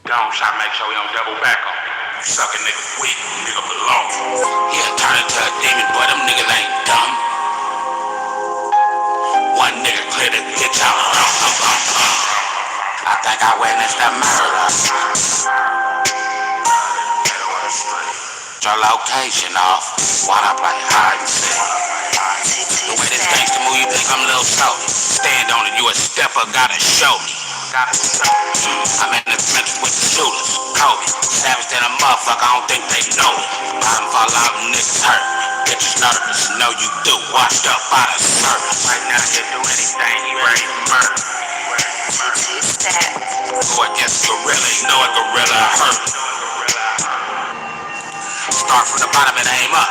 Don't try to make sure we don't double back on it. Suck a nigga weak, nigga belong. Yeah, turn into a demon, but them niggas ain't dumb. One nigga clear the bitch out. I think I witnessed a murder. Your location off. Why'd I play hide and seek? The way this gangsta move, you think I'm a little slow. Stand on it, you a stepper, gotta show me. I'm in the trenches with the shooters. Kobe, savage than a motherfucker, I don't think they know it. Bottom fall out, niggas hurt. Bitches nervous, know you do. Washed up out of service. Right now, he'll do anything, he ready to murder. Go against gorilla, you know a gorilla hurt. Start from the bottom and aim up.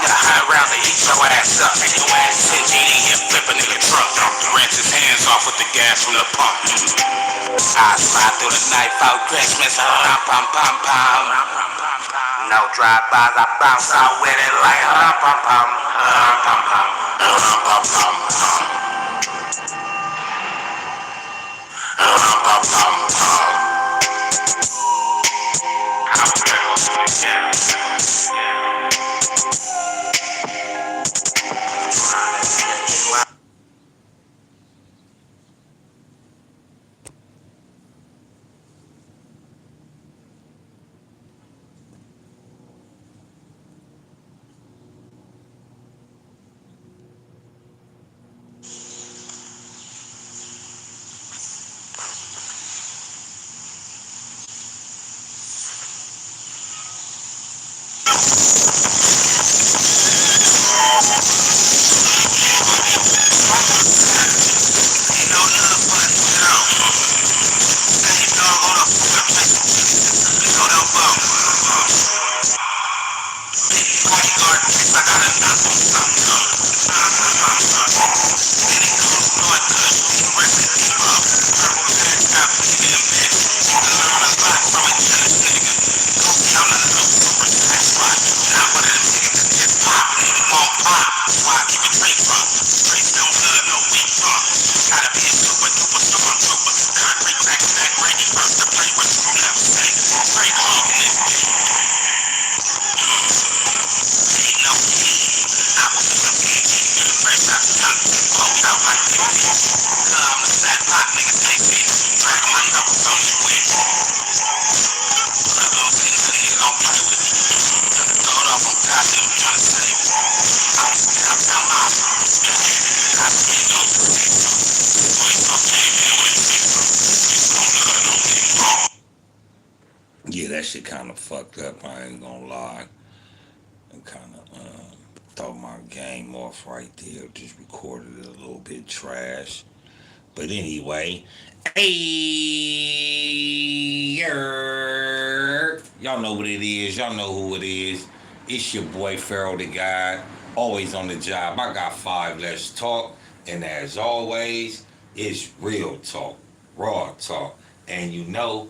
Get a high round to eat your ass up. Take your ass 10 GD and flip a nigga truck. Rinse his hands off with the gas from the pump. I slide through the night for Christmas. Pum pum pum. No drive-bys, I bounce out with it like pum pum pum pum pum pum pum pum pum. I'm gonna do it again. Yeah, that shit kind of fucked up. I ain't gonna lie. I kind of thought my game off right there. Just recorded it a little bit trash. But anyway, hey, y'all know what it is. Y'all know who it is. It's your boy Pharaoh the Guy. Always on the job. I got 5 Let's Talk. And as always, it's real talk, raw talk. And you know,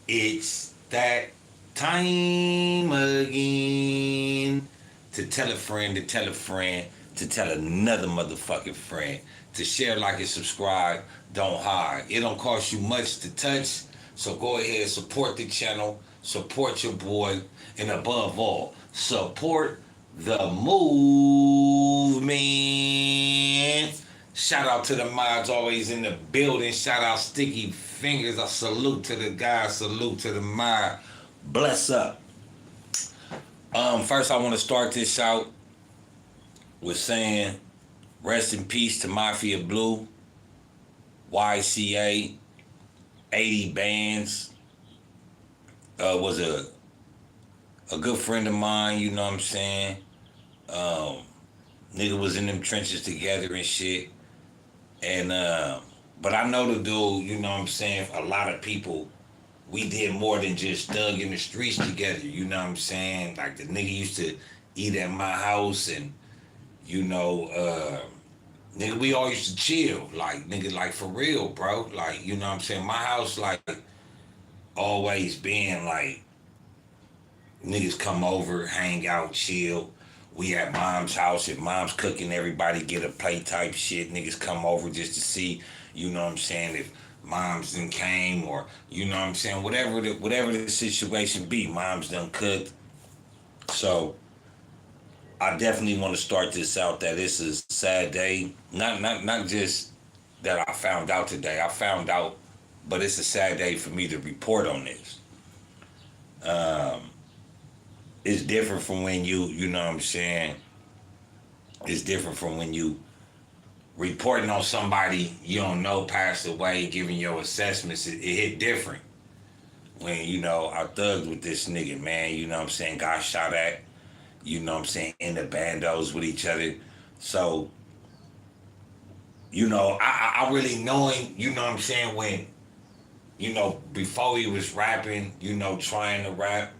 it's that time again to tell a friend, to tell a friend, to tell another motherfucking friend, to share, like, and subscribe. Don't hide. It don't cost you much to touch, so go ahead, support the channel, support your boy, and above all, support the movement. Shout out to the mods always in the building. Shout out Sticky Fingers. I salute to the guys. Salute to the mod. Bless up. First I want to start this out with saying rest in peace to Mafia Blue, YCA, 80 Bands. Was a good friend of mine, you know what I'm saying? Nigga was in them trenches together and shit. And but I know the dude, you know what I'm saying, a lot of people, we did more than just thug in the streets together, you know what I'm saying? Like the nigga used to eat at my house and, you know, nigga, we all used to chill. Like, nigga, like for real, bro. Like, you know what I'm saying? My house, like, always being like, niggas come over, hang out, chill. We at mom's house. If mom's cooking, everybody get a plate type shit. Niggas come over just to see, you know what I'm saying, if moms done came, or you know what I'm saying, whatever the situation be, moms done cooked. So I definitely want to start this out that it's a sad day. Not just that I found out today. I found out, but it's a sad day for me to report on this. Um, it's different from when you know what I'm saying. It's different from when you reporting on somebody you don't know passed away, giving your assessments. It hit different when I thugged with this nigga, man. You know what I'm saying. Got shot at. You know what I'm saying, in the bandos with each other. So I really know him. You know what I'm saying, when before he was rapping, trying to rap.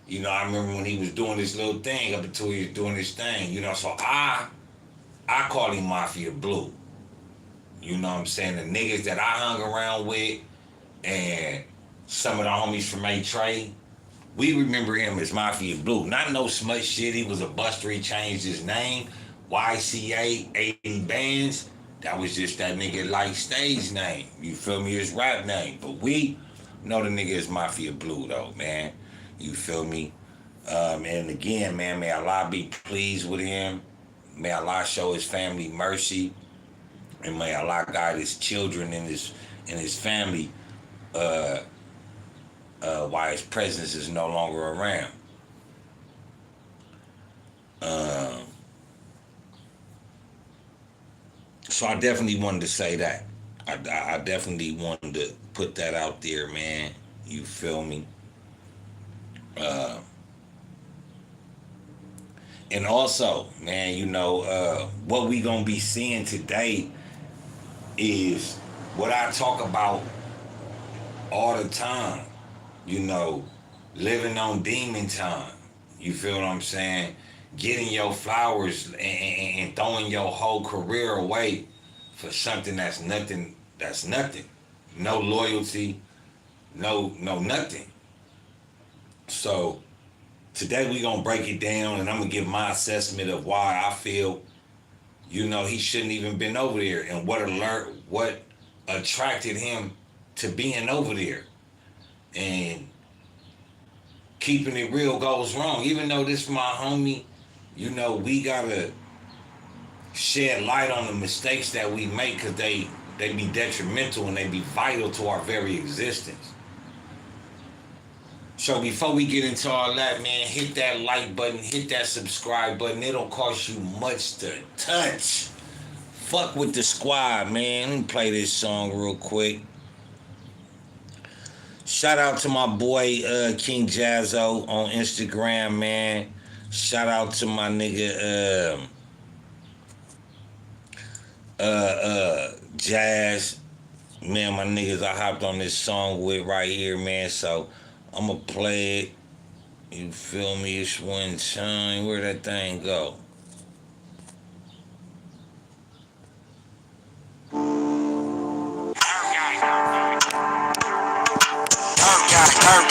I remember when he was doing this little thing up until he was doing this thing. So I call him Mafia Blue. You know what I'm saying? The niggas that I hung around with and some of the homies from A-Trey, we remember him as Mafia Blue. Not no smut shit. He was a buster. He changed his name. YCA 80 Bands. That was just that nigga like stage name. You feel me? His rap name. But we know the nigga is Mafia Blue though, man. You feel me? And again, man, may Allah be pleased with him. May Allah show his family mercy. And may Allah guide his children and his family while his presence is no longer around. So I definitely wanted to say that. I definitely wanted to put that out there, man. You feel me? And also, man, what we gonna be seeing today is what I talk about all the time. Living on demon time. You feel what I'm saying? Getting your flowers and throwing your whole career away for something that's nothing. That's nothing. No loyalty. No nothing. So today we gonna break it down, and I'm gonna give my assessment of why I feel, he shouldn't even been over there, and what attracted him to being over there. And keeping it real goes wrong. Even though this my homie, we gotta shed light on the mistakes that we make, because they be detrimental and they be vital to our very existence. So before we get into all that, man, hit that like button, hit that subscribe button. It'll cost you much to touch. Fuck with the squad, man. Let me play this song real quick. Shout out to my boy King Jazzo on Instagram, man. Shout out to my nigga Jazz. Man, my niggas I hopped on this song with right here, man. So I'ma play it. You feel me? It's one time. Where'd that thing go?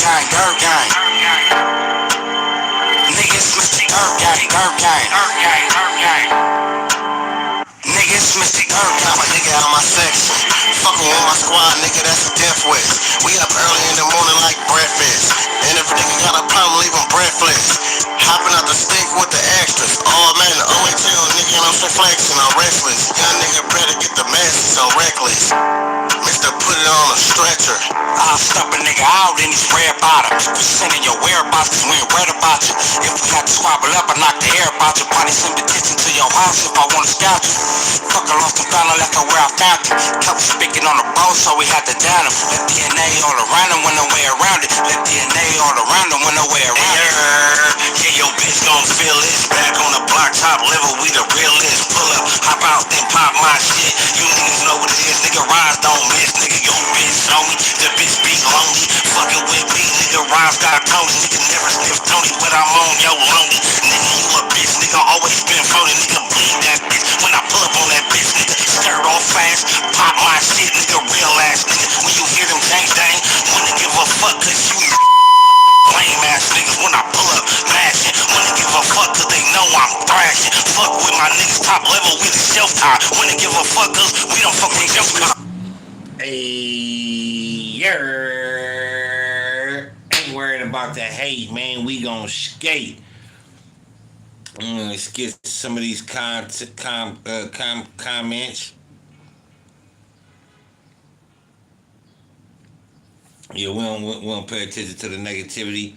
Dirt gang. Niggas Mr. Dirt gang. Niggas Mr. Dirt gang. My nigga out of my section. Fucking with my squad, nigga, that's a death wish. We up early in the morning like breakfast. And if a nigga got a problem, leave him breathless. Hopping out the stick with the extras. Oh man, always tell nigga, I'm so flexing, I'm restless. Young nigga better get the message, so reckless. Mister put it on a stretcher. I'll stop a nigga out in his red bottom. We sending your whereabouts cause we ain't read about you. If we had to squabble up, I knock the air about you. Probably send the kitchen to your house if I wanna scout you. Fucker lost and found out like where I found you. Kept speaking on the boat, so we had to down him. Let DNA all around him, went no way around it. Let DNA all around him, went no way around it. Yeah, your bitch gon' feel this. Back on the block, top level, we the realest. Pull up, hop out, then pop my shit. You niggas know what it is, nigga. Rise don't miss, nigga. Your bitch on me, the bitch be lonely. Fucking with me, nigga. Rise got Tony, nigga. Never sniff Tony, but I'm on yo lonely. Nigga, you a bitch, nigga. Always been phony, nigga. Bleed that bitch when I pull up on that bitch, nigga. Skirt off fast, pop my shit, nigga. Real ass nigga. When you hear them change, they ain't wanna give a fuck, cause you lame ass niggas when I pull up, mashing. Wanna give a fuck cause they know I'm thrashing. Fuck with my niggas top level, we the shelf tie. Wanna give a fuck cause we don't fuck with jump car. Ain't worried about the hate, man. We gon' skate. Let's get some of these comments. Yeah, we don't pay attention to the negativity.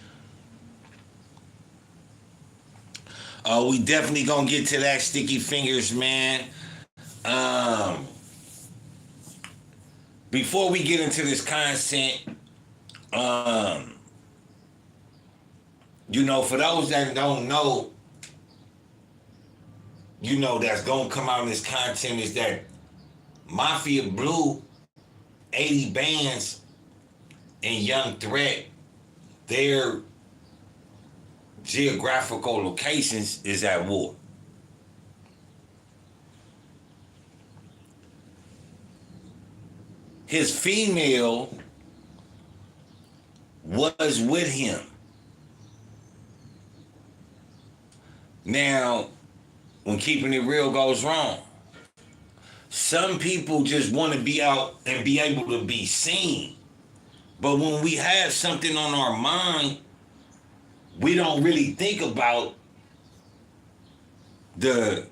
We definitely gonna get to that sticky fingers, man. Before we get into this content, for those that don't know, that's gonna come out in this content is that Mafia Blue, 80 Bands, and Young Threat, their geographical locations is at war. His female was with him. Now, when keeping it real goes wrong, some people just want to be out and be able to be seen. But when we have something on our mind, we don't really think about the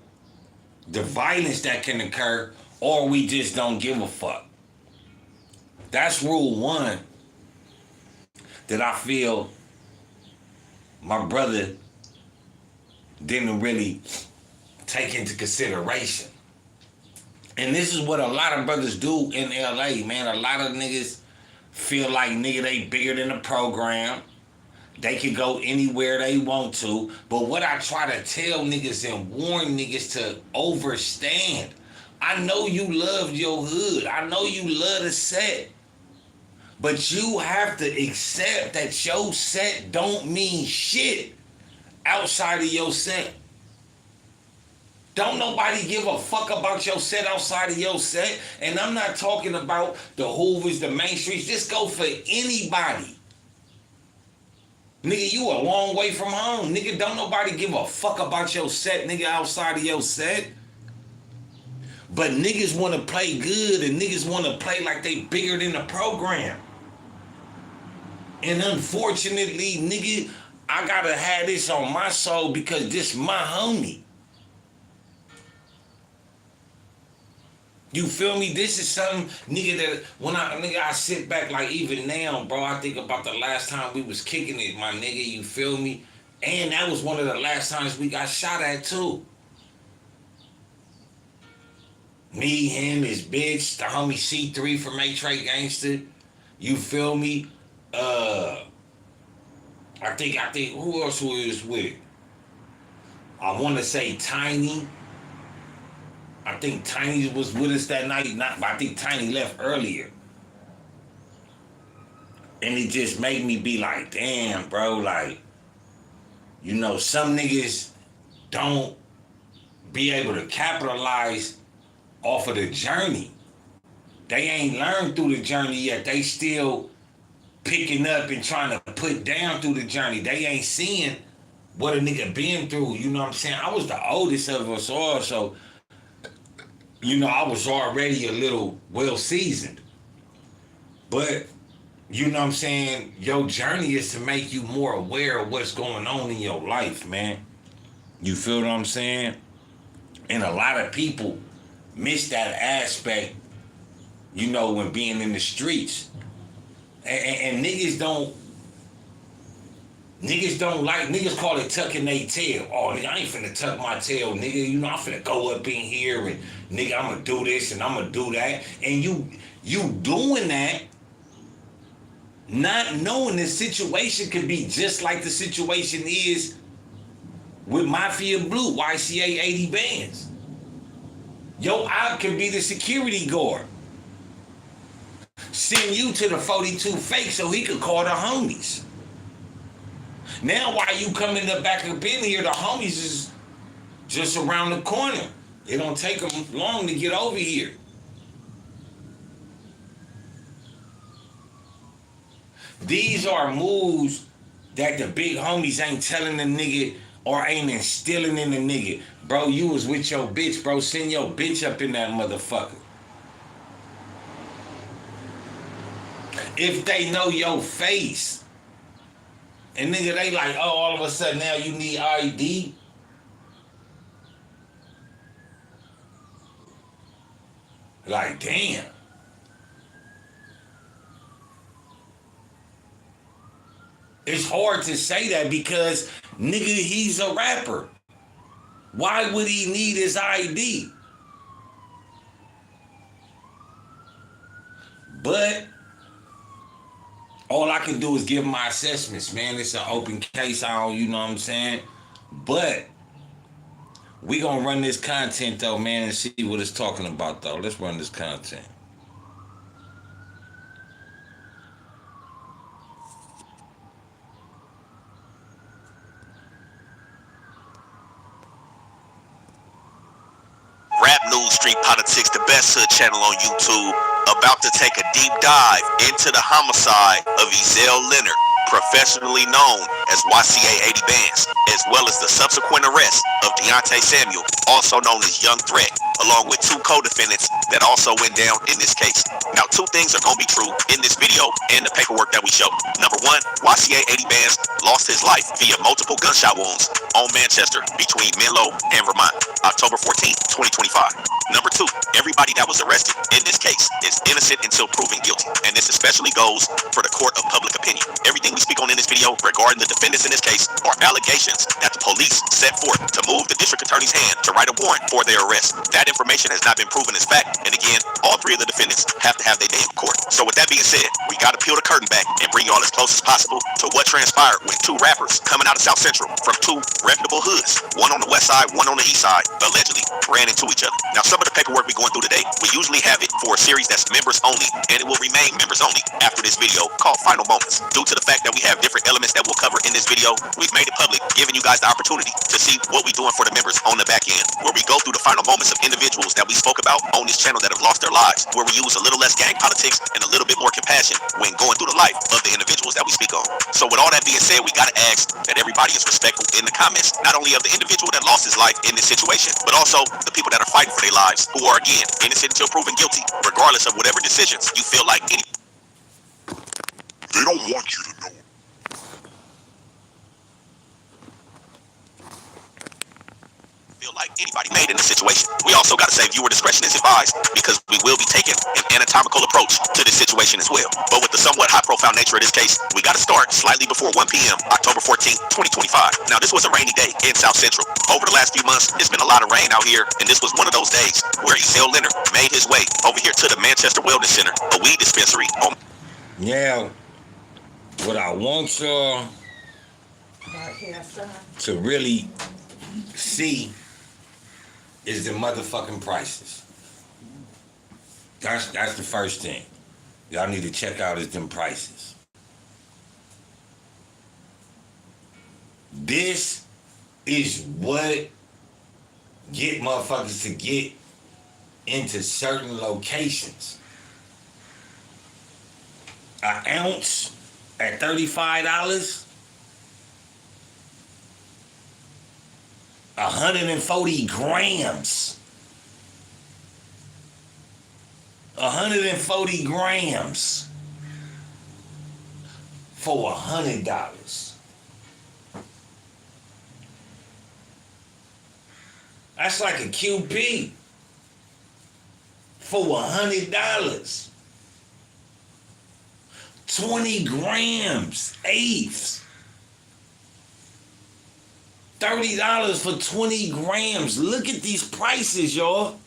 violence that can occur, or we just don't give a fuck. That's rule one that I feel my brother didn't really take into consideration. And this is what a lot of brothers do in LA, man. A lot of niggas feel like, they bigger than the program. They can go anywhere they want to. But what I try to tell niggas and warn niggas to overstand. I know you love your hood. I know you love the set. But you have to accept that your set don't mean shit outside of your set. Don't nobody give a fuck about your set outside of your set. And I'm not talking about the Hoovers, the Main Streets. Just go for anybody. Nigga, you a long way from home. Nigga, don't nobody give a fuck about your set, nigga, outside of your set. But niggas want to play good and niggas want to play like they bigger than the program. And unfortunately, nigga, I gotta have this on my soul because this my homie. You feel me? This is something, nigga, that when I sit back, like even now, bro, I think about the last time we was kicking it, my nigga, you feel me? And that was one of the last times we got shot at too. Me, him, his bitch, the homie C3 from A-Trade Gangster. You feel me? I think who else we was with? I want to say Tiny. I think Tiny was with us that night. I think Tiny left earlier. And it just made me be like, damn, bro, like, some niggas don't be able to capitalize off of the journey. They ain't learned through the journey yet. They still picking up and trying to put down through the journey. They ain't seeing what a nigga been through. You know what I'm saying? I was the oldest of us all, so I was already a little well seasoned. But, you know what I'm saying? Your journey is to make you more aware of what's going on in your life, man. You feel what I'm saying? And a lot of people miss that aspect, when being in the streets. And niggas call it tucking their tail. Oh, nigga, I ain't finna tuck my tail, nigga. I'm finna go up in here and nigga, I'm gonna do this and I'm gonna do that. And you doing that, not knowing the situation could be just like the situation is with Mafia Blue, YCA 80 Bands. Your op could be the security guard. Send you to the 42 fake so he could call the homies. Now while you coming back up in here, the homies is just around the corner. It don't take them long to get over here. These are moves that the big homies ain't telling the nigga or ain't instilling in the nigga. Bro, you was with your bitch, bro. Send your bitch up in that motherfucker. If they know your face, and nigga, they like, oh, all of a sudden now you need ID. Like, damn. It's hard to say that because, nigga, he's a rapper. Why would he need his ID? But all I can do is give my assessments, man. It's an open case. I don't, you know what I'm saying? But we gonna run this content though, man, and see what it's talking about though. Let's run this content. Rap News Street Politics, the best hood channel on YouTube, about to take a deep dive into the homicide of Ezell Leonard, professionally known as YCA 80 Bands, as well as the subsequent arrest of Deontay Samuel, also known as Young Threat, along with two co-defendants that also went down in this case. Now, two things are going to be true in this video and the paperwork that we show. Number one, YCA 80 Bands lost his life via multiple gunshot wounds on Manchester between Menlo and Vermont, October 14, 2025. Number two, everybody that was arrested in this case is innocent until proven guilty, and this especially goes for the court of public opinion. Everything we speak on in this video regarding the defendants in this case are allegations that the police set forth to move the district attorney's hand to write a warrant for their arrest. That information has not been proven as fact, and again, all three of the defendants have to have their day in court. So with that being said, we got to peel the curtain back and bring y'all as close as possible to what transpired when two rappers coming out of South Central from two reputable hoods, one on the west side, one on the east side, allegedly ran into each other. Now, some of the paperwork we're going through today, we usually have it for a series that's members only, and it will remain members only after this video called Final Moments. Due to the fact that we have different elements that we'll cover in this video, we've made it public, giving you guys the opportunity to see what we're doing for the members on the back end, where we go through the final moments of individuals that we spoke about on this channel that have lost their lives, where we use a little less gang politics and a little bit more compassion when going through the life of the individuals that we speak on. So with all that being said, we got to ask that everybody is respectful in the comments, not only of the individual that lost his life in this situation, but also the people that are fighting for their lives, who are, again, innocent until proven guilty, regardless of whatever decisions you feel like any. They don't want you to know. Feel like anybody made in this situation. We also got to say viewer discretion is advised, because we will be taking an anatomical approach to this situation as well. But with the somewhat high-profile nature of this case, we got to start slightly before 1 p.m. October 14, 2025. Now, this was a rainy day in South Central. Over the last few months, it's been a lot of rain out here, and this was one of those days where Ezell Leonard made his way over here to the Manchester Wellness Center, a weed dispensary. Yeah, what I want y'all to really see is the motherfucking prices. That's the first thing y'all need to check out, is them prices. This is what get motherfuckers to get into certain locations. An ounce at $35, 140 grams. 140 grams for $100. That's like a QP for $100. 20 grams, eighths. $30 for 20 grams. Look at these prices, y'all.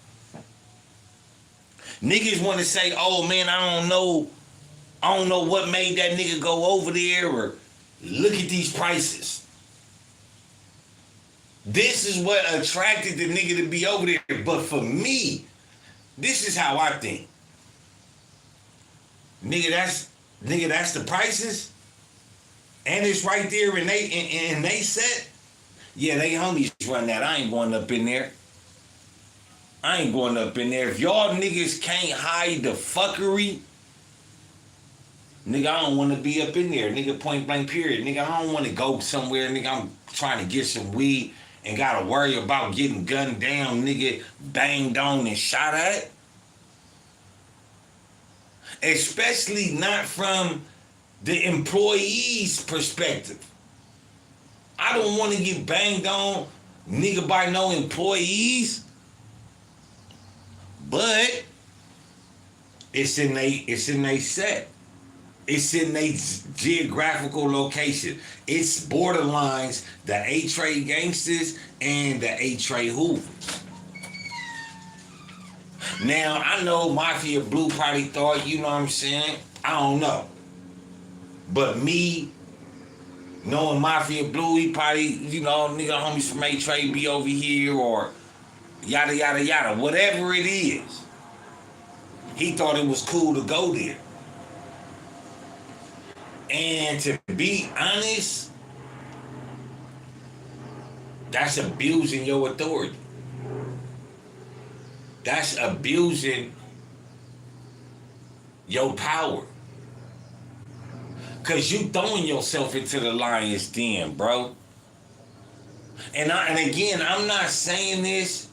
Niggas want to say, oh man, I don't know what made that nigga go over there, or look at these prices. This is what attracted the nigga to be over there. But for me, this is how I think. Nigga, that's the prices, and it's right there, and they set. Yeah, they homies run that. I ain't going up in there. If y'all niggas can't hide the fuckery, nigga, I don't want to be up in there. Nigga, point blank period. Nigga, I don't want to go somewhere. Nigga, I'm trying to get some weed and gotta worry about getting gunned down, nigga, banged on and shot at. Especially not from the employee's perspective. I don't want to get banged on, nigga, by no employees. But it's in they set. It's in a geographical location. It's borderlines the A-Trade gangsters and the A-Trade Hoovers. Now, I know Mafia Blue probably thought, you know what I'm saying? I don't know. But me, knowing Mafia Blue, he probably, you know, nigga homies from A-Trade be over here or yada, yada, yada. Whatever it is. He thought it was cool to go there. And to be honest, that's abusing your authority. That's abusing your power. Cause you throwing yourself into the lion's den, bro. And again, I'm not saying this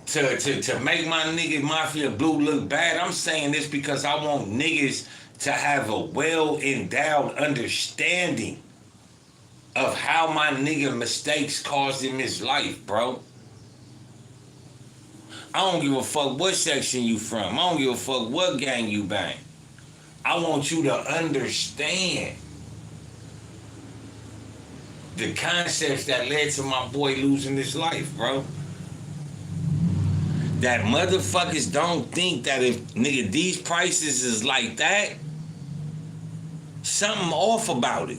to make my nigga Mafia Blue look bad. I'm saying this because I want niggas to have a well-endowed understanding of how my nigga mistakes caused him his life, bro. I don't give a fuck what section you from. I don't give a fuck what gang you bang. I want you to understand the concepts that led to my boy losing his life, bro. That motherfuckers don't think that if, nigga, these prices is like that, something off about it.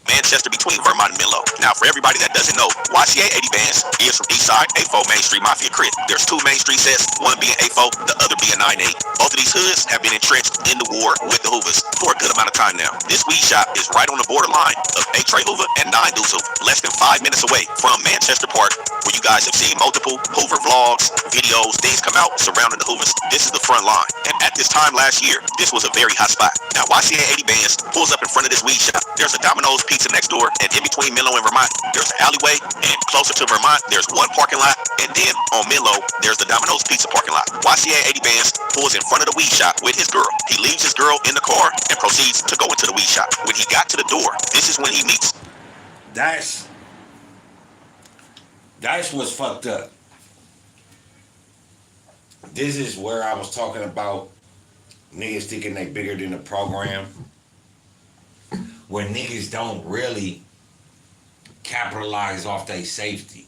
Manchester between Vermont and Menlo. Now, for everybody that doesn't know, YCA 80 Bands is from Eastside, A4 Main Street Mafia Crit. There's two Main Street sets, one being A4, the other being 9-8. Both of these hoods have been entrenched in the war with the Hoovers for a good amount of time now. This weed shop is right on the borderline of A-Trey Hoover and 9 Deuce, less than 5 minutes away from Manchester Park, where you guys have seen multiple Hoover vlogs, videos, things come out surrounding the Hoovers. This is the front line. And at this time last year, this was a very hot spot. Now, YCA 80 Bands pulls up in front of this weed shop. There's a Domino's Pizza next door, and in between Menlo and Vermont, there's an alleyway, and closer to Vermont, there's one parking lot, and then on Menlo, there's the Domino's Pizza parking lot. YCA 80 Bands pulls in front of the weed shop with his girl. He leaves his girl in the car and proceeds to go into the weed shop. When he got to the door, this is when he meets. That's what's fucked up. This is where I was talking about niggas thinking they bigger than the program. Where niggas don't really capitalize off their safety.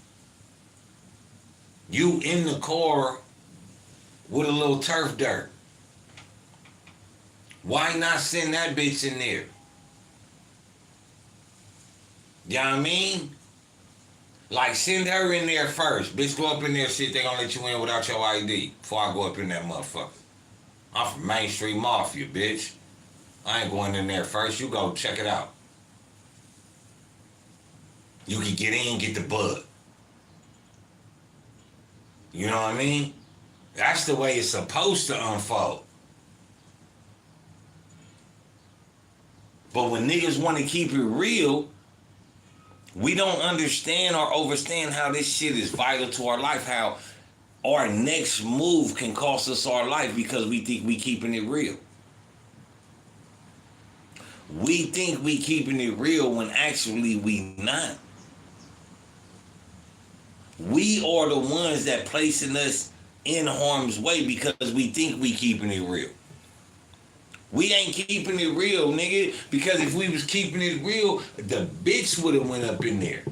You in the car with a little turf dirt. Why not send that bitch in there? You know what I mean? Like, send her in there first. Bitch, go up in there, shit, they gonna let you in without your ID before I go up in that motherfucker. I'm from Main Street Mafia, bitch. I ain't going in there first. You go check it out. You can get in, get the bug. You know what I mean? That's the way it's supposed to unfold. But when niggas want to keep it real, we don't understand or overstand how this shit is vital to our life, how our next move can cost us our life because we think we keeping it real. We think we keeping it real when actually we not. We are the ones that placing us in harm's way because we think we keeping it real. We ain't keeping it real, nigga, because if we was keeping it real, the bitch would have went up in there.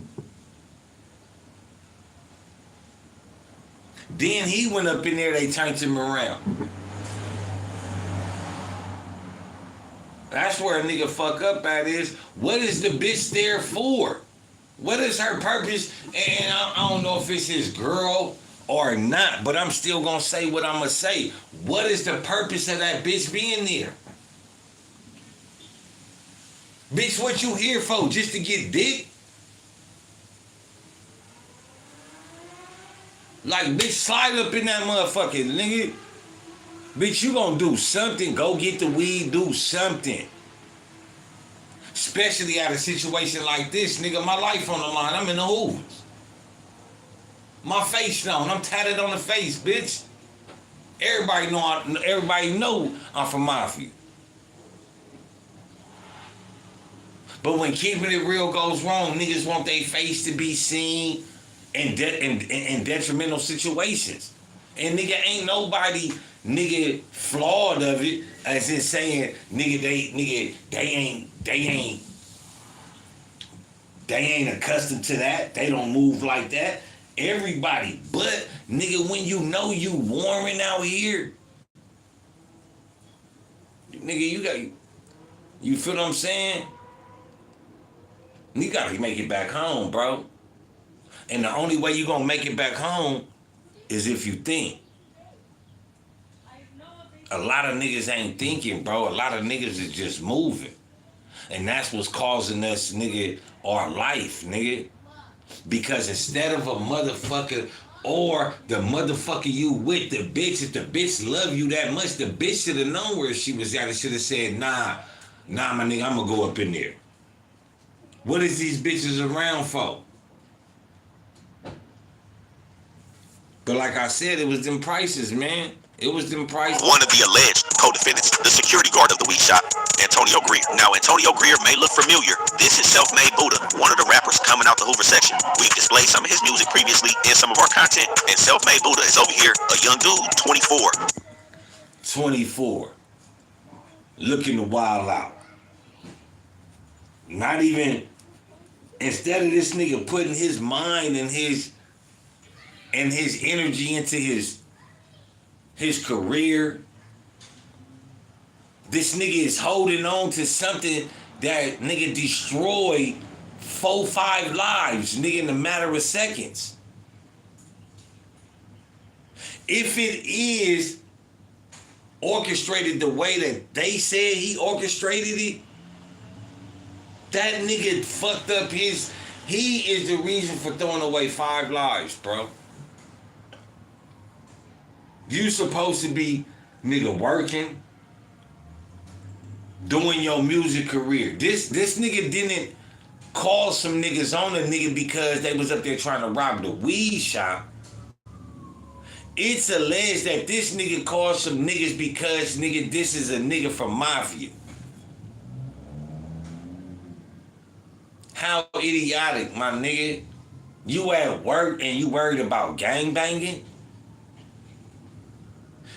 Then he went up in there, they turned him around. That's where a nigga fuck up at is, what is the bitch there for? What is her purpose? And I don't know if it's his girl or not, but I'm still gonna say what I'm gonna say. What is the purpose of that bitch being there? Bitch, what you here for? Just to get dick? Like, bitch, slide up in that motherfucker, nigga. Bitch, you gonna do something. Go get the weed, do something. Especially at a situation like this, nigga. My life on the line. I'm in the Hoovers. My face down. I'm tatted on the face, bitch. Everybody know I'm from Mafia. But when keeping it real goes wrong, niggas want their face to be seen in detrimental situations. And nigga, ain't nobody nigga flawed of it as in saying they ain't accustomed to that. They don't move like that. Everybody, but nigga, when you know you warring out here, nigga, you feel what I'm saying? You gotta make it back home, bro. And the only way you gonna make it back home is if you think. A lot of niggas ain't thinking, bro. A lot of niggas is just moving. And that's what's causing us, nigga, our life, nigga. Because instead of a motherfucker or the motherfucker you with, the bitch, if the bitch love you that much, the bitch should have known where she was at and should have said, nah, my nigga, I'm gonna go up in there. What is these bitches around for? But like I said, it was them prices, man. It was them prices. One of the alleged co-defendants, the security guard of the weed shop, Antonio Greer. Now, Antonio Greer may look familiar. This is Self-Made Buddha, one of the rappers coming out the Hoover section. We've displayed some of his music previously in some of our content, and Self-Made Buddha is over here, a young dude, 24. 24. Looking to wild out. Not even, instead of this nigga putting his mind and his energy into his career, this nigga is holding on to something that nigga destroyed 4-5 lives, nigga, in a matter of seconds. If it is orchestrated the way that they said he orchestrated it, that nigga fucked up he is the reason for throwing away 5 lives, bro. You supposed to be, nigga, working, doing your music career. This nigga didn't call some niggas on a nigga because they was up there trying to rob the weed shop. It's alleged that this nigga called some niggas because, nigga, this is a nigga from Mafia. How idiotic, my nigga. You at work and you worried about gangbanging?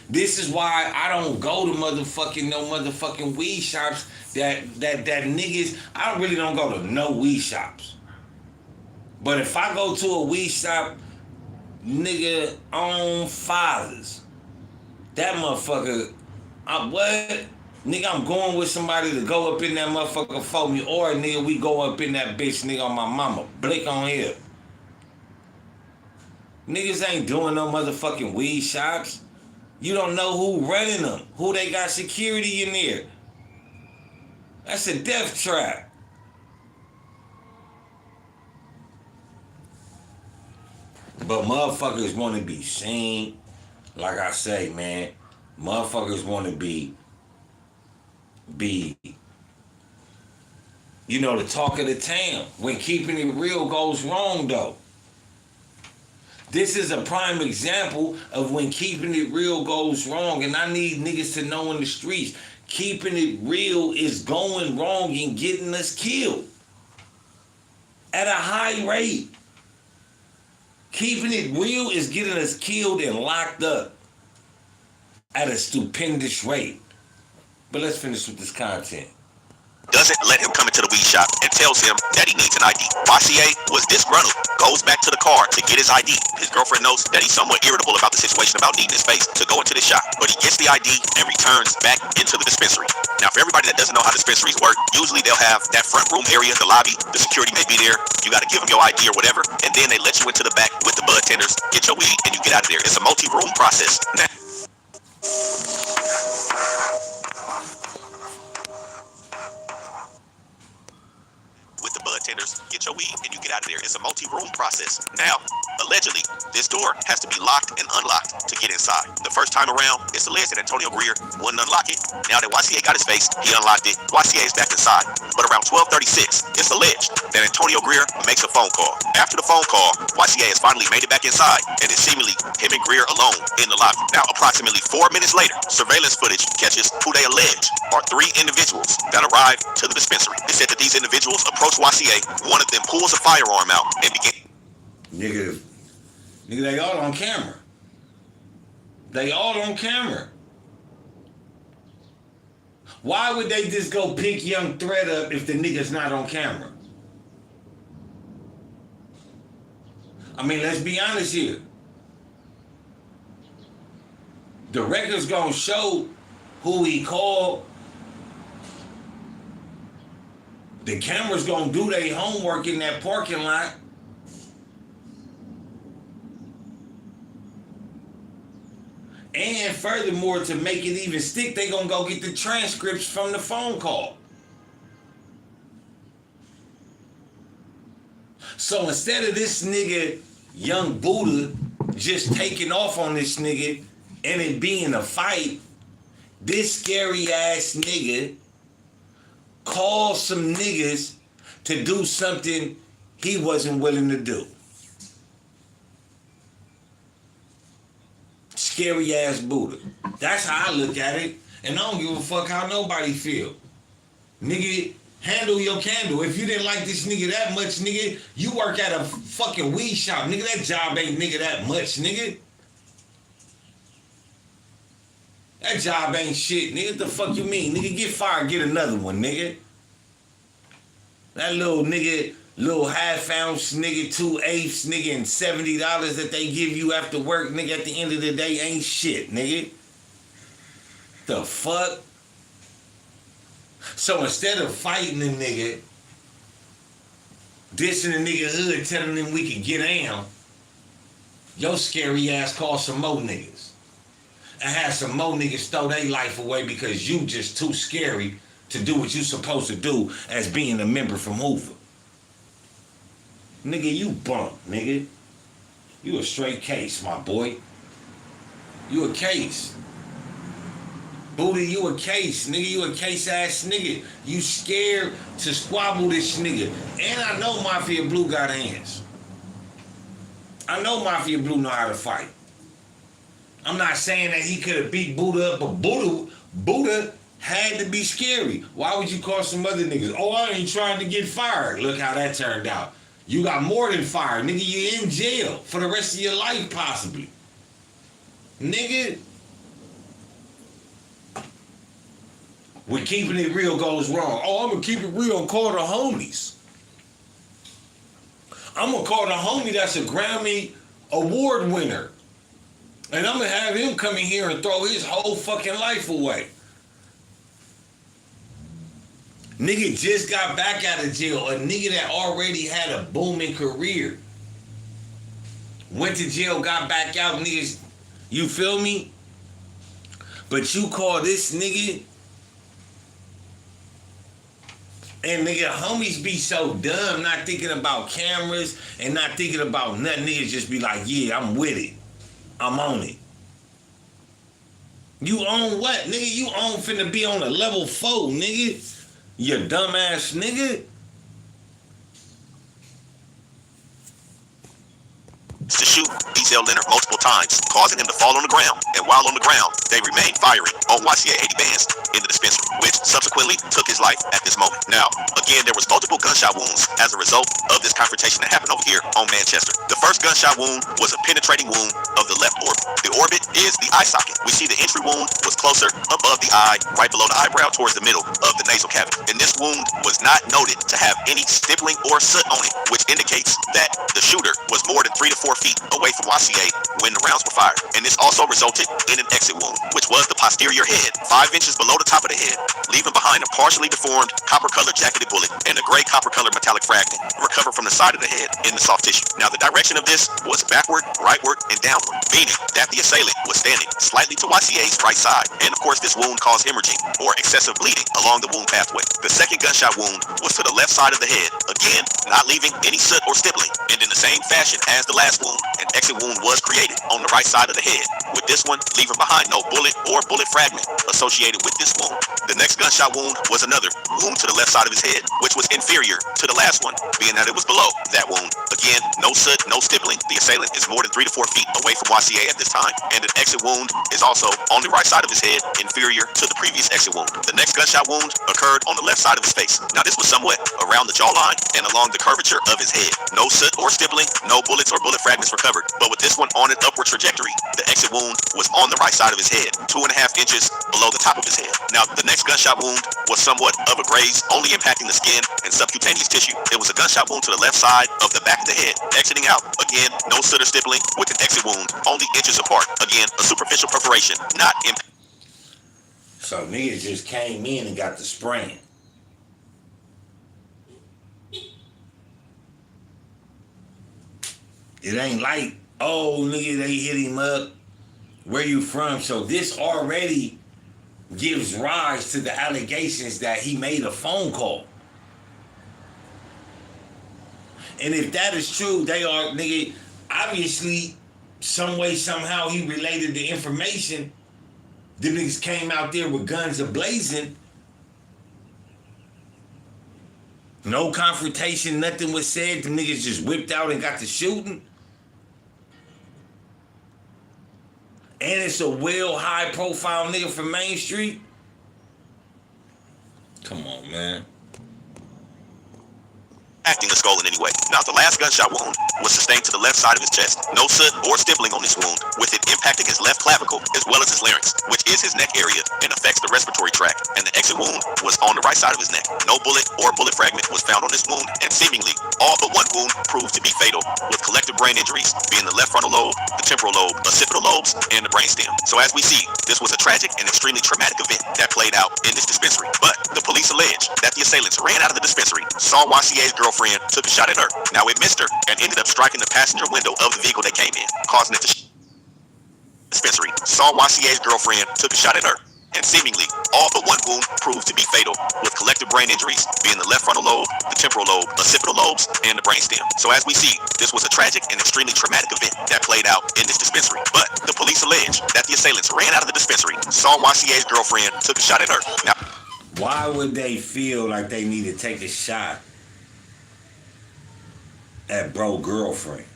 This is why I don't go to no motherfucking weed shops that niggas, I really don't go to no weed shops. But if I go to a weed shop, nigga, on fathers, that motherfucker, what? Nigga, I'm going with somebody to go up in that motherfucker for me, or nigga, we go up in that bitch, nigga, on my mama. Blick on here. Niggas ain't doing no motherfucking weed shops. You don't know who running them, who they got security in there. That's a death trap. But motherfuckers want to be seen. Like I say, man, motherfuckers want to be, you know, the talk of the town. When keeping it real goes wrong, though. This is a prime example of when keeping it real goes wrong. And I need niggas to know in the streets, keeping it real is going wrong and getting us killed at a high rate. Keeping it real is getting us killed and locked up at a stupendous rate. But let's finish with this content. Doesn't let him come into the weed shop and tells him that he needs an ID. YCA was disgruntled, goes back to the car to get his ID. His girlfriend knows that he's somewhat irritable about the situation about needing his space to go into the shop, but he gets the ID and returns back into the dispensary. Now, for everybody that doesn't know how dispensaries work, usually they'll have that front room area, the lobby, the security may be there, you got to give them your ID or whatever, and then they let you into the back with the bud tenders, get your weed, and you get out of there. It's a multi-room process. Now, with the bud tenders, get your weed, and you get out of there. It's a multi-room process. Now, Allegedly, this door has to be locked and unlocked to get inside. The first time around, it's alleged that Antonio Greer wouldn't unlock it. Now that YCA got his face, he unlocked it. YCA is back inside. But around 12:36, it's alleged that Antonio Greer makes a phone call. After the phone call, YCA has finally made it back inside, and it's seemingly him and Greer alone in the lobby. Now, approximately 4 minutes later, surveillance footage catches who they allege are 3 individuals that arrived to the dispensary. It said that these individuals approached YCA. One of them pulls a firearm out and began. Nigga, they all on camera. They all on camera. Why would they just go pick Young Thread up if the nigga's not on camera? I mean, let's be honest here. The record's gonna show who he called. The camera's gonna do their homework in that parking lot. And furthermore, to make it even stick, they gonna go get the transcripts from the phone call. So instead of this nigga, Young Buddha, just taking off on this nigga and it being a fight, this scary ass nigga called some niggas to do something he wasn't willing to do. Scary ass Buddha. That's how I look at it, and I don't give a fuck how nobody feel. Nigga, handle your candle. If you didn't like this nigga that much, nigga, you work at a fucking weed shop. Nigga, that job ain't nigga that much, nigga. That job ain't shit, nigga. What the fuck you mean? Nigga, get fired, get another one, nigga. That little nigga, little half ounce nigga, 2/8 nigga, and $70 that they give you after work, nigga, at the end of the day ain't shit, nigga. The fuck? So instead of fighting the nigga, dissing the nigga hood, telling them we can get down, your scary ass call some more niggas. And have some more niggas throw their life away because you just too scary to do what you supposed to do as being a member from Hoover. Nigga, you bump, nigga. You a straight case, my boy. You a case. Buddha, you a case, nigga. You a case ass nigga. You scared to squabble this nigga. And I know Mafia Blue got hands. I know Mafia Blue know how to fight. I'm not saying that he could have beat Buddha up, but Buddha had to be scary. Why would you call some other niggas? Oh, I ain't trying to get fired. Look how that turned out. You got more than fired, nigga. You're in jail for the rest of your life, possibly. Nigga. When keeping it real goes wrong. Oh, I'm going to keep it real and call the homies. I'm going to call the homie that's a Grammy award winner. And I'm going to have him come in here and throw his whole fucking life away. Nigga just got back out of jail. A nigga that already had a booming career. Went to jail, got back out, niggas. You feel me? But you call this nigga. And nigga, homies be so dumb, not thinking about cameras and not thinking about nothing. Niggas just be like, yeah, I'm with it. I'm on it. You own what, nigga? You own finna be on a level 4, nigga. You dumbass nigga. To shoot D.L. Leonard multiple times, causing him to fall on the ground. And while on the ground, they remained firing on YCA 80 bands in the dispensary, which subsequently took his life at this moment. Now, again, there was multiple gunshot wounds as a result of this confrontation that happened over here on Manchester. The first gunshot wound was a penetrating wound of the left orbit. The orbit is the eye socket. We see the entry wound was closer above the eye, right below the eyebrow, towards the middle of the nasal cavity. And this wound was not noted to have any stippling or soot on it, which indicates that the shooter was more than 3 to 4 feet away from YCA when the rounds were fired. And this also resulted in an exit wound, which was the posterior head, 5 inches below the top of the head, leaving behind a partially deformed copper-colored jacketed bullet and a gray copper-colored metallic fragment recovered from the side of the head in the soft tissue. Now, the direction of this was backward, rightward, and downward, meaning that the assailant was standing slightly to YCA's right side. And of course, this wound caused hemorrhaging or excessive bleeding along the wound pathway. The second gunshot wound was to the left side of the head, again, not leaving any soot or stippling. And in the same fashion as the last wound, An exit wound was created on the right side of the head, with this one leaving behind no bullet or bullet fragment associated with this wound. The next gunshot wound was another wound to the left side of his head, which was inferior to the last one, being that it was below that wound. Again, no soot, no stippling. The assailant is more than 3 to 4 feet away from YCA at this time, and an exit wound is also on the right side of his head, inferior to the previous exit wound. The next gunshot wound occurred on the left side of his face. Now this was somewhat around the jawline and along the curvature of his head. No soot or stippling, no bullets or bullet fragments recovered, but with this one on an upward trajectory. The exit wound was on the right side of his head, 2.5 inches below the top of his head. Now the next gunshot wound was somewhat of a graze, only impacting the skin and subcutaneous tissue. It was a gunshot wound to the left side of the back of the head, exiting out. Again, no soot or stippling, with an exit wound only inches apart. Again, a superficial perforation, not impact. So niggas just came in and got the spraying. It ain't like, oh, nigga, they hit him up. Where you from? So this already gives rise to the allegations that he made a phone call. And if that is true, they are, nigga, obviously, some way, somehow, he related the information. The niggas came out there with guns a-blazing. No confrontation, nothing was said. The niggas just whipped out and got to shooting. And it's a well high-profile nigga from Main Street. Come on, man. Acting the skull in any way. Now, the last gunshot wound was sustained to the left side of his chest. No soot or stippling on this wound, with it impacting his left clavicle as well as his larynx, which is his neck area and affects the respiratory tract. And the exit wound was on the right side of his neck. No bullet or bullet fragment was found on this wound, and seemingly all but one wound proved to be fatal, with collective brain injuries being the left frontal lobe, the temporal lobe, occipital lobes, and the brainstem. So as we see, this was a tragic and extremely traumatic event that played out in this dispensary. But the police allege that the assailants ran out of the dispensary, saw YCA's girlfriend, took a shot at her. Now it missed her and ended up striking the passenger window of the vehicle they came in, causing it to dispensary. Saw YCA's girlfriend, took a shot at her, and seemingly all but one wound proved to be fatal, with collective brain injuries being the left frontal lobe, the temporal lobe, occipital lobes, and the brainstem. So as we see, this was a tragic and extremely traumatic event that played out in this dispensary. But the police allege that the assailants ran out of the dispensary, saw YCA's girlfriend, took a shot at her. Now, why would they feel like they need to take a shot at bro girlfriend?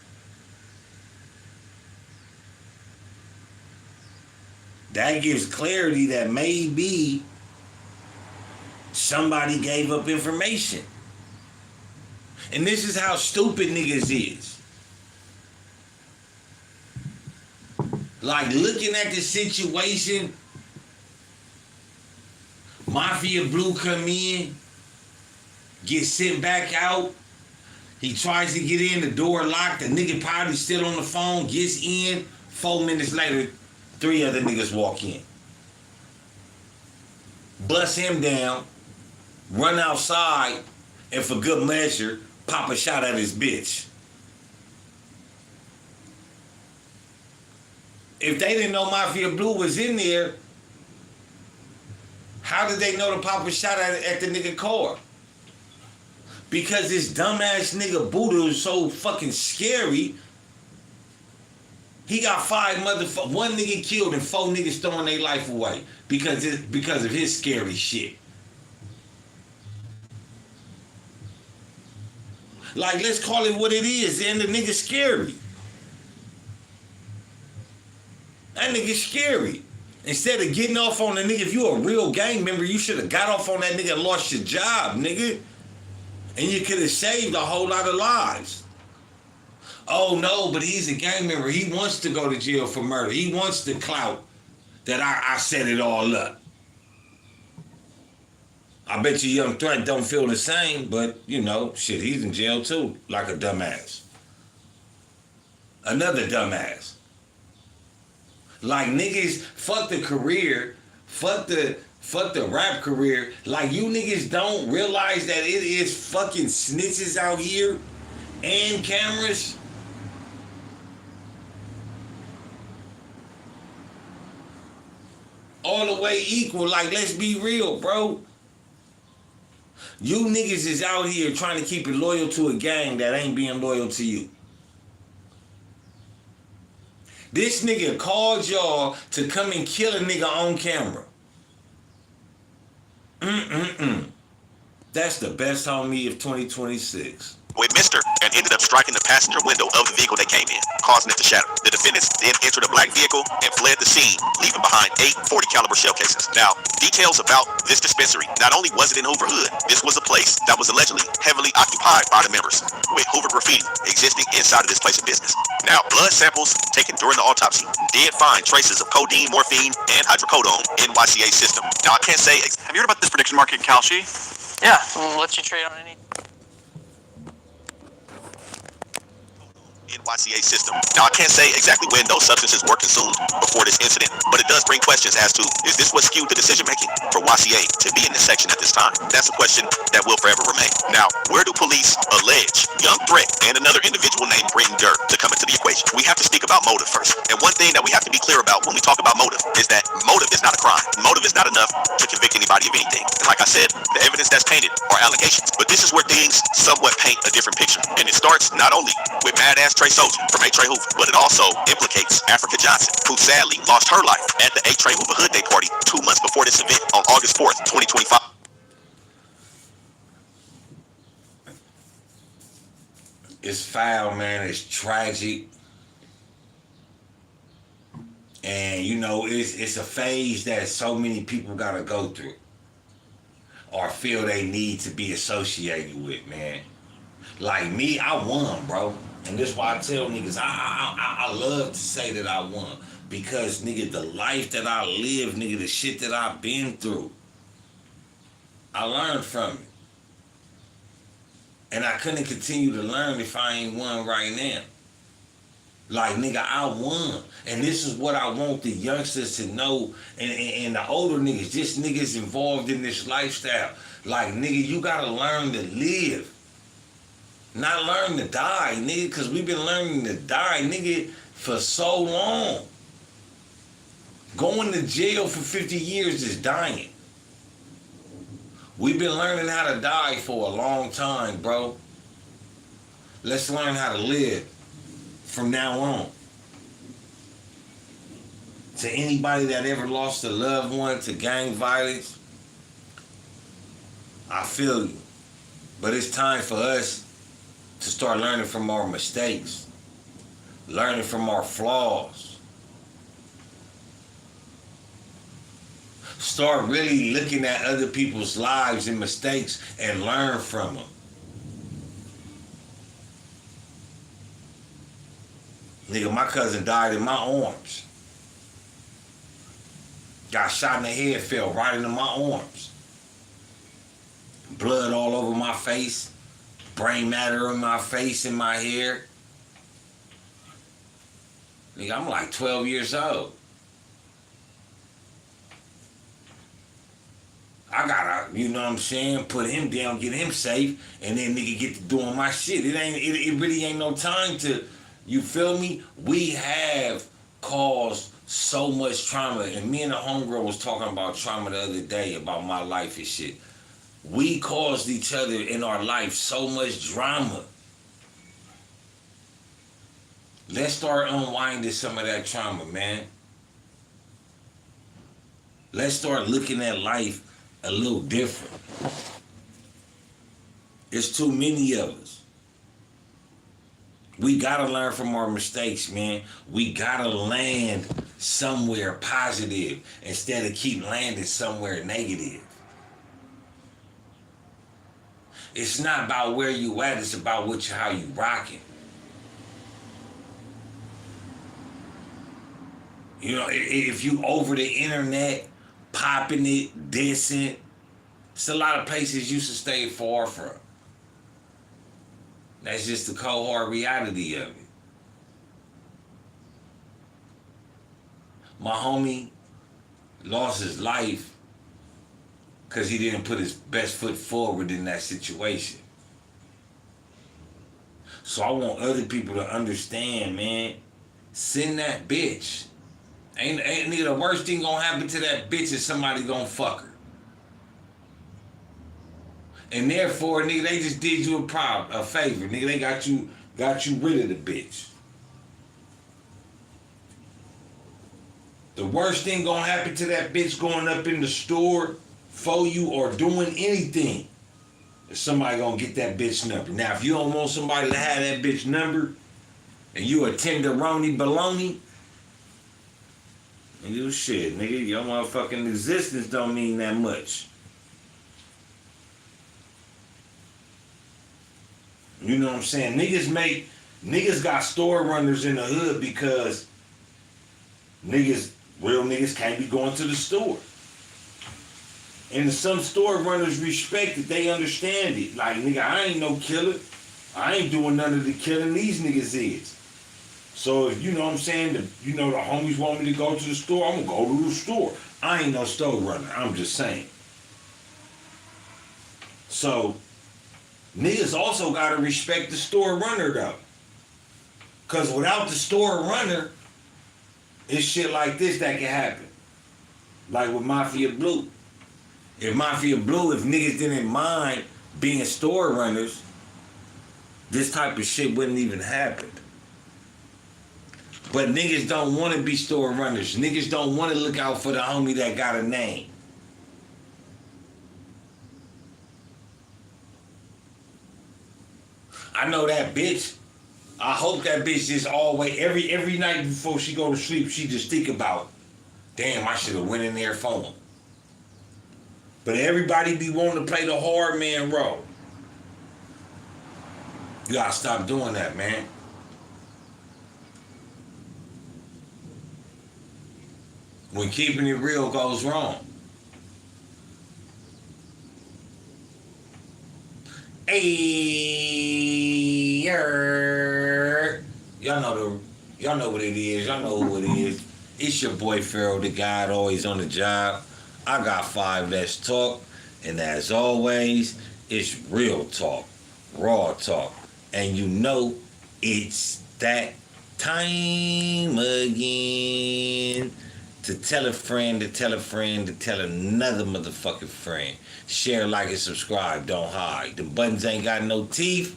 That gives clarity that maybe somebody gave up information. And this is how stupid niggas is. Like, looking at the situation, Mafia Blue come in, get sent back out. He tries to get in, the door locked, the nigga probably still on the phone, gets in. 4 minutes later, 3 other niggas walk in. Bust him down, run outside, and for good measure, pop a shot at his bitch. If they didn't know Mafia Blue was in there, how did they know to pop a shot at the nigga car? Because this dumbass nigga Buddha is so fucking scary. He got 5 motherfuckers, 1 nigga killed and 4 niggas throwing their life away because of his scary shit. Like, let's call it what it is, and the nigga scary. That nigga scary. Instead of getting off on the nigga, if you a real gang member, you should have got off on that nigga and lost your job, nigga. And you could have saved a whole lot of lives. Oh no, but he's a gang member. He wants to go to jail for murder. He wants the clout that I set it all up. I bet you Young Threat don't feel the same, but you know, shit, he's in jail too, like a dumbass. Another dumbass. Like, niggas, fuck the career, fuck the rap career. Like, you niggas don't realize that it is fucking snitches out here and cameras. All the way equal. Like, let's be real, bro. You niggas is out here trying to keep it loyal to a gang that ain't being loyal to you. This nigga called y'all to come and kill a nigga on camera. That's the best homie of 2026. With Mister and ended up striking the passenger window of the vehicle they came in, causing it to shatter. The defendants then entered a black vehicle and fled the scene, leaving behind 8 40 caliber shell cases. Now, details about this dispensary. Not only was it in Hoover Hood, this was a place that was allegedly heavily occupied by the members, with Hoover graffiti existing inside of this place of business. Now, blood samples taken during the autopsy did find traces of codeine, morphine, and hydrocodone in YCA system. Now, I can't say. Have you heard about this prediction market, Kalshi? Yeah, we'll let you trade on any. NYCA system. Now, I can't say exactly when those substances were consumed before this incident, but it does bring questions as to, is this what skewed the decision making for YCA to be in this section at this time? That's a question that will forever remain. Now, where do police allege Young Threat and another individual named Bring Dirt to come into the equation? We have to speak about motive first. And one thing that we have to be clear about when we talk about motive is that motive is not a crime. Motive is not enough to convict anybody of anything. And like I said, the evidence that's painted are allegations. But this is where things somewhat paint a different picture. And it starts not only with Badass Trey Soldier from A. Trey Hoover, but it also implicates Africa Johnson, who sadly lost her life at the A. Trey Hoover Hood Day party 2 months before this event on August 4th, 2025. It's foul, man. It's tragic. And, you know, it's a phase that so many people got to go through or feel they need to be associated with, man. Like me, I won, bro. And that's why I tell niggas, I love to say that I won. Because, nigga, the life that I live, nigga, the shit that I've been through, I learned from it. And I couldn't continue to learn if I ain't won right now. Like, nigga, I won. And this is what I want the youngsters to know, and the older niggas, just niggas involved in this lifestyle. Like, nigga, you gotta learn to live. Not learn to die, nigga, because we've been learning to die, nigga, for so long. Going to jail for 50 years is dying. We've been learning how to die for a long time, bro. Let's learn how to live from now on. To anybody that ever lost a loved one to gang violence, I feel you. But it's time for us to start learning from our mistakes, learning from our flaws. Start really looking at other people's lives and mistakes and learn from them. Nigga, my cousin died in my arms. Got shot in the head, fell right into my arms. Blood all over my face. Brain matter in my face and my hair. Nigga, I'm like 12 years old. I gotta, you know what I'm saying, put him down, get him safe, and then nigga get to doing my shit. It really ain't no time to, you feel me? We have caused so much trauma, and me and the homegirl was talking about trauma the other day, about my life and shit. We caused each other in our life so much drama. Let's start unwinding some of that trauma, man. Let's start looking at life a little different. It's too many of us. We gotta learn from our mistakes, man. We gotta land somewhere positive instead of keep landing somewhere negative. It's not about where you at, it's about how you rocking. You know, if you over the internet, popping it, dissing, it's a lot of places you should stay far from. That's just the cold hard reality of it. My homie lost his life because he didn't put his best foot forward in that situation. So I want other people to understand, man, send that bitch. Ain't nigga, the worst thing gonna happen to that bitch is somebody gonna fuck her. And therefore, nigga, they just did you a favor. Nigga, they got you rid of the bitch. The worst thing gonna happen to that bitch going up in the store for you or doing anything is somebody gonna get that bitch number. Now, if you don't want somebody to have that bitch number and you a tenderoni baloney, you shit, nigga, your motherfucking existence don't mean that much. You know what I'm saying? Niggas got store runners in the hood because real niggas can't be going to the store. And some store runners respect it. They understand it. Like, nigga, I ain't no killer. I ain't doing none of the killing these niggas is. So if you know what I'm saying, the homies want me to go to the store, I'm gonna go to the store. I ain't no store runner. I'm just saying. So niggas also gotta respect the store runner though. Cause without the store runner, it's shit like this that can happen. Like with Mafia Blue. If niggas didn't mind being store runners, this type of shit wouldn't even happen. But niggas don't want to be store runners. Niggas don't want to look out for the homie that got a name. I know that bitch. I hope that bitch just always, every night before she go to sleep, she just think about, damn, I should have went in there for him. But everybody be wanting to play the hard man role. You gotta stop doing that, man. When keeping it real goes wrong. Hey, y'all know what it is. Y'all know who it is. It's your boy Pharaoh, the guy always on the job. I got 5 Let's Talk, and as always, it's real talk, raw talk, and you know it's that time again to tell a friend, to tell a friend, to tell another motherfucking friend. Share, like, and subscribe. Don't hide. The buttons ain't got no teeth,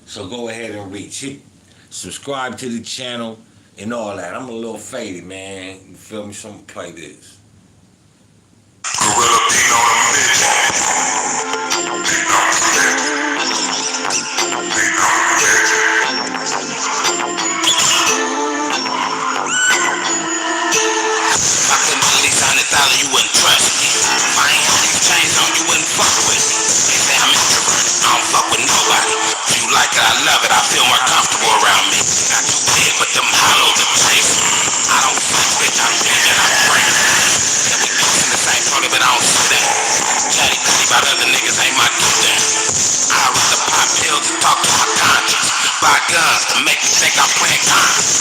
so go ahead and reach it. Subscribe to the channel and all that. I'm a little faded, man. You feel me? So I'm gonna play this. You wouldn't trust me. If I ain't had these chains on, you wouldn't fuck with me. They say I'm introverted, I don't fuck with nobody. If you like it, I love it, I feel more comfortable around me. Not too big, but them hollows are chasing. I don't flex, bitch, I'm big and I'm brand. Yeah, we both in the same party, but I don't see that. Chatty patty about other niggas ain't my good thing. I'd rather pop pills and talk to my conscience. Buy guns to make me think I'm playing conscious.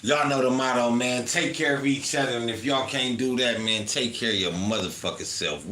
Y'all know the motto, man. Take care of each other, and if y'all can't do that, man, take care of your motherfucking self. We